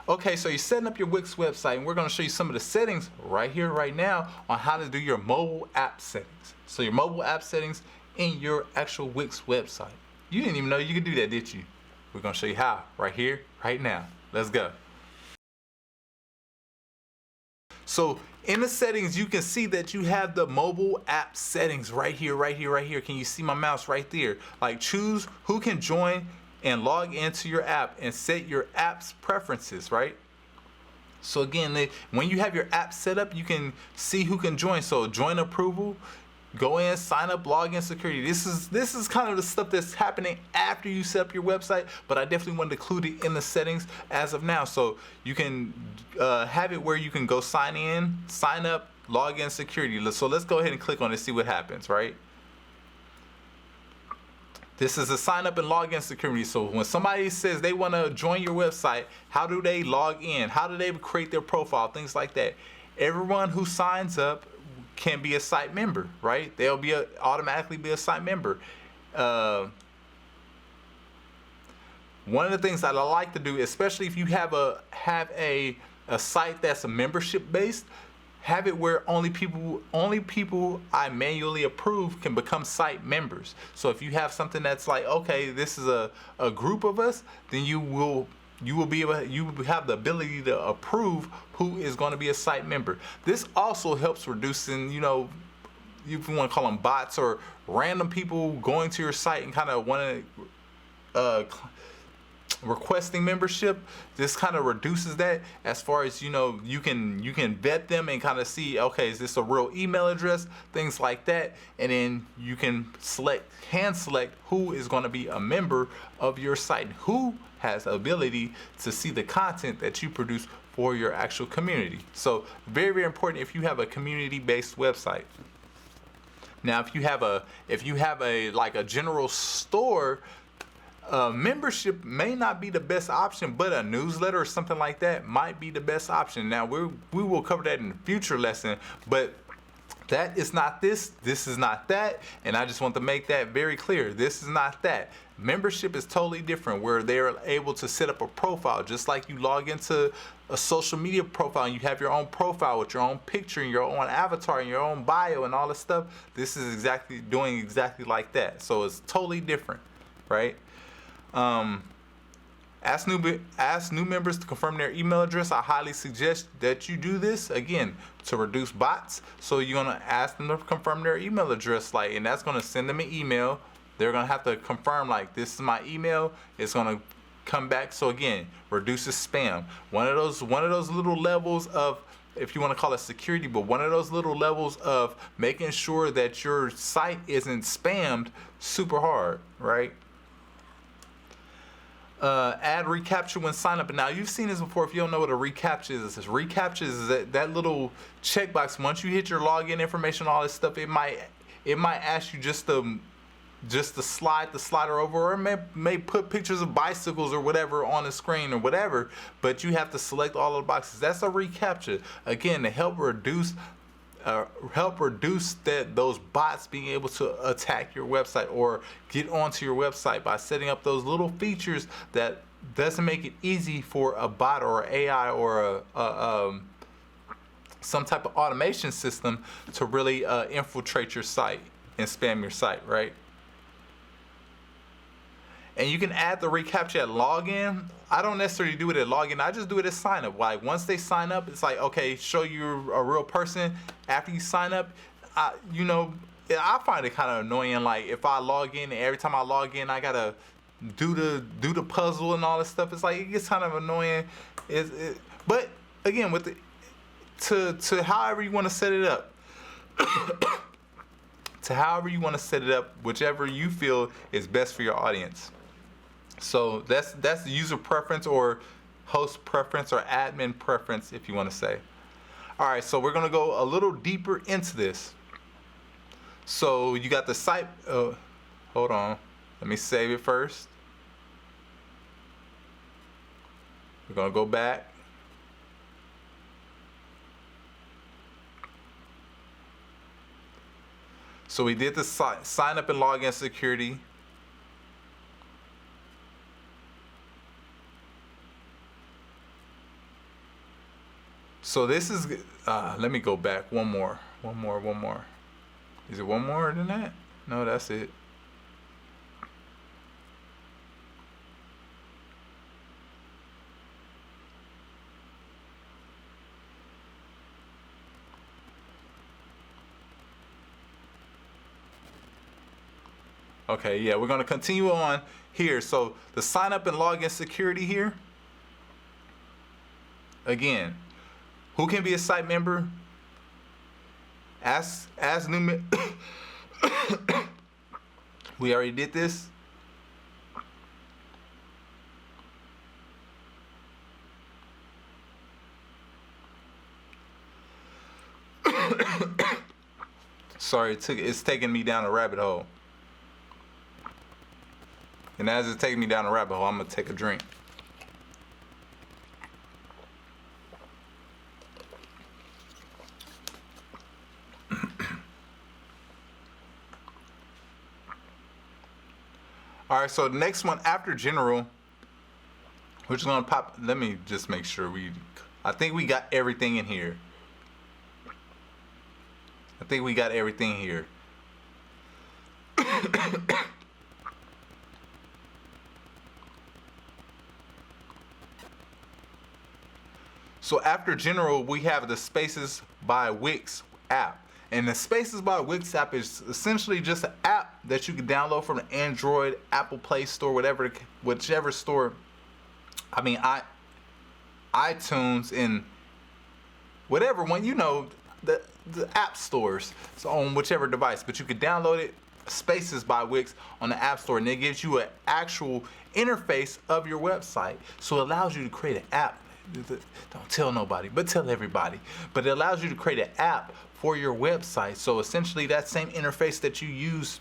Okay, so you're setting up your Wix website, and we're going to show you some of the settings right here, right now, on how to do your mobile app settings. So your mobile app settings in your actual Wix website. You didn't even know you could do that, did you? We're going to show you how right here, right now. Let's go. So in the settings, you can see that you have the mobile app settings right here, right here, right here. Can you see my mouse right there? Like, choose who can join and log into your app and set your app's preferences, right? So again, when you have your app set up, you can see who can join. So join approval, go in, sign up, login, security. This is kind of the stuff that's happening after you set up your website, but I definitely wanted to include it in the settings as of now. So you can have it where you can go sign in, sign up, login, security. So let's go ahead and click on it, see what happens, right? This is a sign up and login security. So when somebody says they want to join your website, how do they log in? How do they create their profile? Things like that. Everyone who signs up can be a site member, right? They'll be automatically be a site member. One of the things that I like to do, especially if you have a site that's a membership based, have it where only people I manually approve can become site members. So if you have something that's like, okay, this is a group of us, then you will have the ability to approve who is going to be a site member. This also helps reducing, you want to call them bots or random people going to your site and kind of wanting requesting membership. This kind of reduces that, as far as you can vet them and kind of see, okay, is this a real email address, things like that, and then you can hand select who is going to be a member of your site, who has the ability to see the content that you produce for your actual community. So very, very important if you have a community-based website. Now, if you have a like a general store, membership may not be the best option, but a newsletter or something like that might be the best option. Now we will cover that in a future lesson, but that is not this is not that, and I just want to make that very clear. This is not that. Membership is totally different, where they're able to set up a profile, just like you log into a social media profile and you have your own profile with your own picture and your own avatar and your own bio and all this stuff. This is doing exactly like that. So it's totally different, right? Ask new members to confirm their email address. I highly suggest that you do this, again, to reduce bots. So you're gonna ask them to confirm their email address, and that's gonna send them an email. They're gonna have to confirm, this is my email. It's gonna come back. So again, reduces spam. One of those little levels of, if you want to call it security, but one of those little levels of making sure that your site isn't spammed super hard, right? Add reCAPTCHA when sign up. Now, you've seen this before. If you don't know what a reCAPTCHA is, reCAPTCHA is that little checkbox. Once you hit your login information, all this stuff, it might ask you just to slide the slider over, or it may put pictures of bicycles or whatever on the screen or whatever, but you have to select all of the boxes. That's a reCAPTCHA, again, to help reduce those bots being able to attack your website or get onto your website, by setting up those little features that doesn't make it easy for a bot or AI or some type of automation system to really infiltrate your site and spam your site, right? And you can add the reCAPTCHA at login. I don't necessarily do it at login. I just do it at sign up. Like, once they sign up, it's like, okay, show you're a real person. After you sign up, I find it kind of annoying. Like, if I log in and every time I log in, I gotta do the puzzle and all this stuff. It's like, it gets kind of annoying. But again, to however you want to set it up. To however you want to set it up, whichever you feel is best for your audience. So that's the user preference or host preference or admin preference, if you want to say. All right, so we're going to go a little deeper into this. So you got the site. Hold on. Let me save it first. We're going to go back. So we did the sign up and login security. So this is, let me go back one more. Is it one more than that? No, that's it. Okay, yeah, we're going to continue on here. So the sign up and login security here. Again, who can be a site member? As new we already did this. Sorry, it's taking me down a rabbit hole. And as it's taking me down a rabbit hole, I'm gonna take a drink. All right, so the next one after general, we're just gonna pop. Let me just make sure I think we got everything in here. So after general, we have the Spaces by WIX app. And the Spaces by WIX app is essentially just an app that you can download from the Android, Apple Play Store, whichever store. I mean, iTunes and whatever one, the app stores. So on whichever device, but you can download it, Spaces by WIX, on the App Store, and it gives you an actual interface of your website. So it allows you to create an app. Don't tell nobody, but tell everybody. But it allows you to create an app for your website. So essentially, that same interface that you use,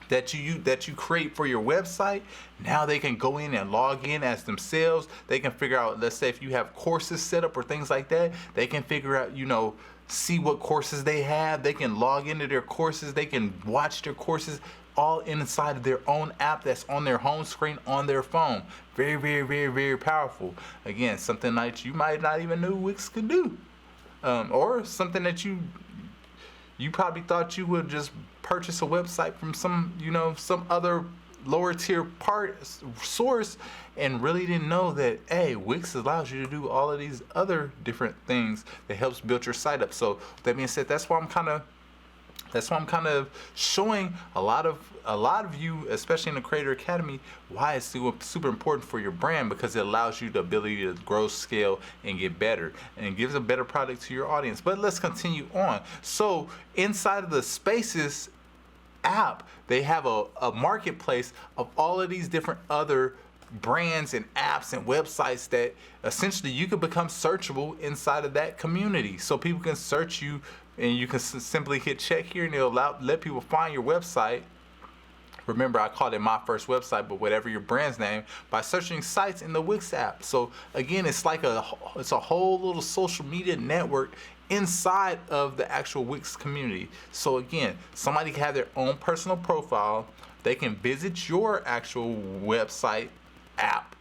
that you create for your website, now they can go in and log in as themselves. They can figure out, let's say if you have courses set up or things like that, they can figure out, see what courses they have. They can log into their courses. They can watch their courses all inside of their own app that's on their home screen on their phone. Very, very, very, very powerful. Again, something that you might not even know Wix could do. Or something that you probably thought you would just purchase a website from some other lower tier source, and really didn't know that, hey, Wix allows you to do all of these other different things that helps build your site up. So that being said, that's why I'm kind of showing a lot of you, especially in the Creator Academy, why it's super important for your brand, because it allows you the ability to grow, scale, and get better, and it gives a better product to your audience. But let's continue on. So inside of the Spaces app, they have a marketplace of all of these different other brands and apps and websites that essentially you can become searchable inside of that community. So people can search you, and you can simply hit check here, and it'll let people find your website. Remember, I called it My First Website, but whatever your brand's name, by searching sites in the Wix app. So again, it's a whole little social media network inside of the actual Wix community. So again, somebody can have their own personal profile. They can visit your actual website app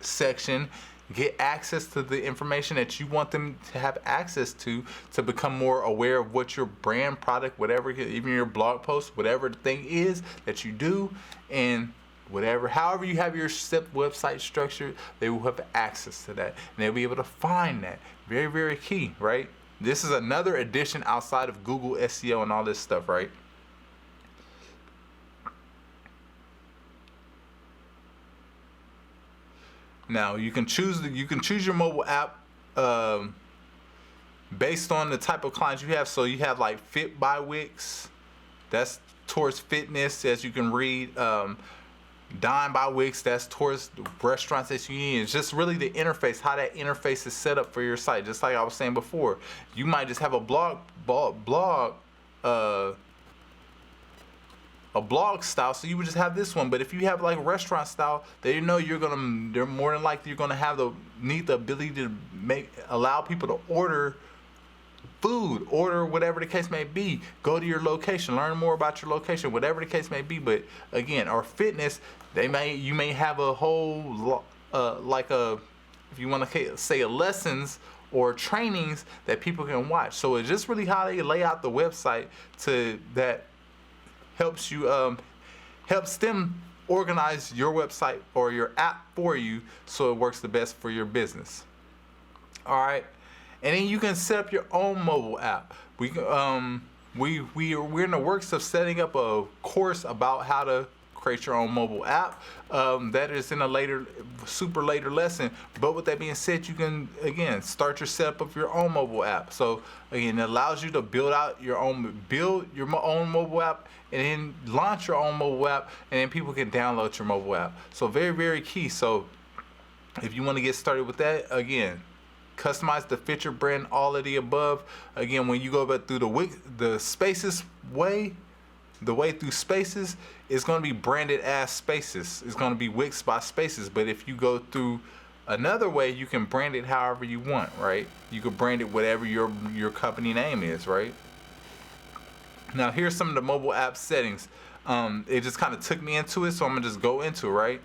section, get access to the information that you want them to have access to become more aware of what your brand, product, whatever, even your blog post, whatever the thing is that you do, and however you have your website structured, they will have access to that, and they'll be able to find that. Very, very key, right? This is another addition outside of Google SEO and all this stuff, right? Now you can choose your mobile app based on the type of clients you have. So you have like Fit by Wix, that's towards fitness, as you can read. Dine by Wix, that's towards the restaurants that you need. It's just really the interface, how that interface is set up for your site. Just like I was saying before, you might just have a blog style, so you would just have this one. But if you have like restaurant style, they're more than likely you're gonna need the ability to allow people to order food, order whatever the case may be, go to your location, learn more about your location, whatever the case may be. But again, or fitness, you may have a whole if you want to say lessons or trainings that people can watch. So it's just really how they lay out the website to that helps you helps them organize your website or your app for you so it works the best for your business. All right, and then you can set up your own mobile app. We're in the works of setting up a course about how to create your own mobile app. That is in a super later lesson. But with that being said, you can again start your setup of your own mobile app. So again, it allows you to build your own mobile app, and then launch your own mobile app, and then people can download your mobile app. So very, very key. So if you want to get started with that, again, customize the fit your brand, all of the above. Again, when you go back through the Spaces way, the way through Spaces, it's going to be branded as Spaces. It's going to be WIX by Spaces. But if you go through another way, you can brand it however you want, right? You can brand it whatever your company name is, right? Now here's some of the mobile app settings. It just kind of took me into it, so I'm gonna just go into it, right?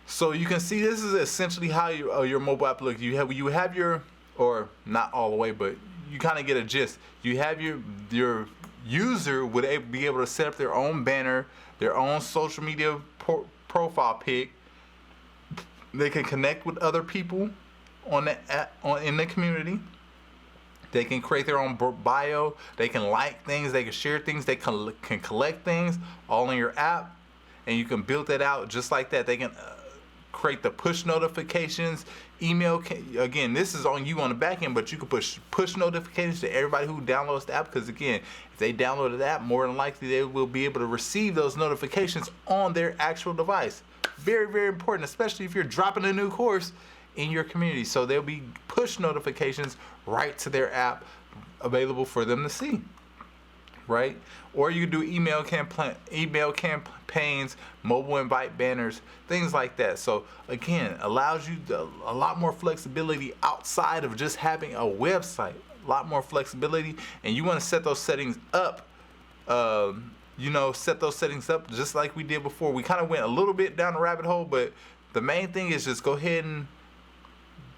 So you can see this is essentially how your mobile app looks. You have your, or not all the way, but you kind of get a gist. You have your user would be able to set up their own banner, their own social media profile pic. They can connect with other people in the community. They can create their own bio. They can like things. They can share things. They can collect things all in your app, and you can build that out just like that. They can create the push notifications, email. Again, this is on you on the back end, but you can push notifications to everybody who downloads the app, because again, if they download the app, more than likely they will be able to receive those notifications on their actual device. Very, very important, especially if you're dropping a new course in your community. So there'll be push notifications right to their app available for them to see, right? Or you do email campaigns, mobile invite banners, things like that. So again, allows you a lot more flexibility outside of just having a website. A lot more flexibility, and you want to set those settings up. Set those settings up just like we did before. We kind of went a little bit down the rabbit hole, but the main thing is just go ahead and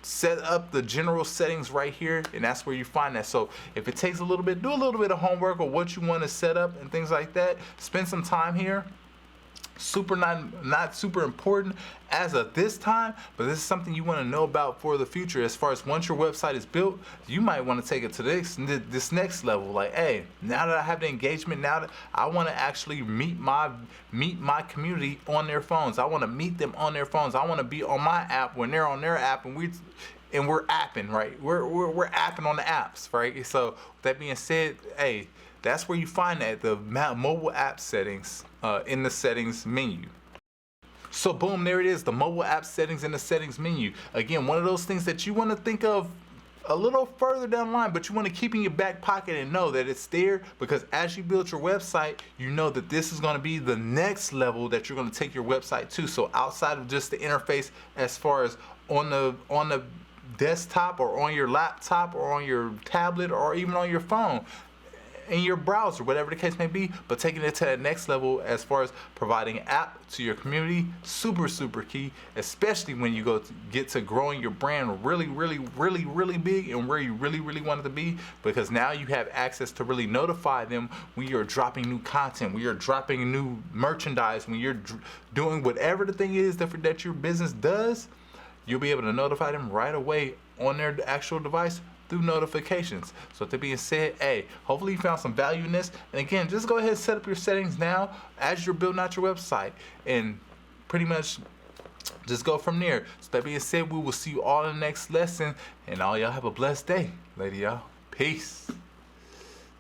set up the general settings right here, and that's where you find that. So if it takes a little bit, do a little bit of homework on what you want to set up and things like that. Spend some time here. Not super important as of this time, but this is something you want to know about for the future. As far as once your website is built, you might want to take it to this next level. Like, hey, now that I have the engagement, now that I want to actually meet my community on their phones, I want to meet them on their phones. I want to be on my app when they're on their app, and we're apping, right? We're apping on the apps, right? So with that being said, hey, that's where you find that, the mobile app settings in the settings menu. So boom, there it is, the mobile app settings in the settings menu. Again, one of those things that you want to think of a little further down the line, but you want to keep in your back pocket and know that it's there, because as you build your website, you know that this is going to be the next level that you're going to take your website to. So outside of just the interface, as far as on the desktop or on your laptop or on your tablet or even on your phone, in your browser, whatever the case may be, but taking it to that next level as far as providing an app to your community, super key, especially when you get to growing your brand really big and where you really want it to be, because now you have access to really notify them when you're dropping new content, when you're dropping new merchandise, when you're doing whatever the thing is that your business does. You'll be able to notify them right away on their actual device through notifications. So with that being said, hey, hopefully you found some value in this. And again, just go ahead and set up your settings now as you're building out your website, and pretty much just go from there. So that being said, we will see you all in the next lesson, and all y'all have a blessed day. Later, y'all. Peace.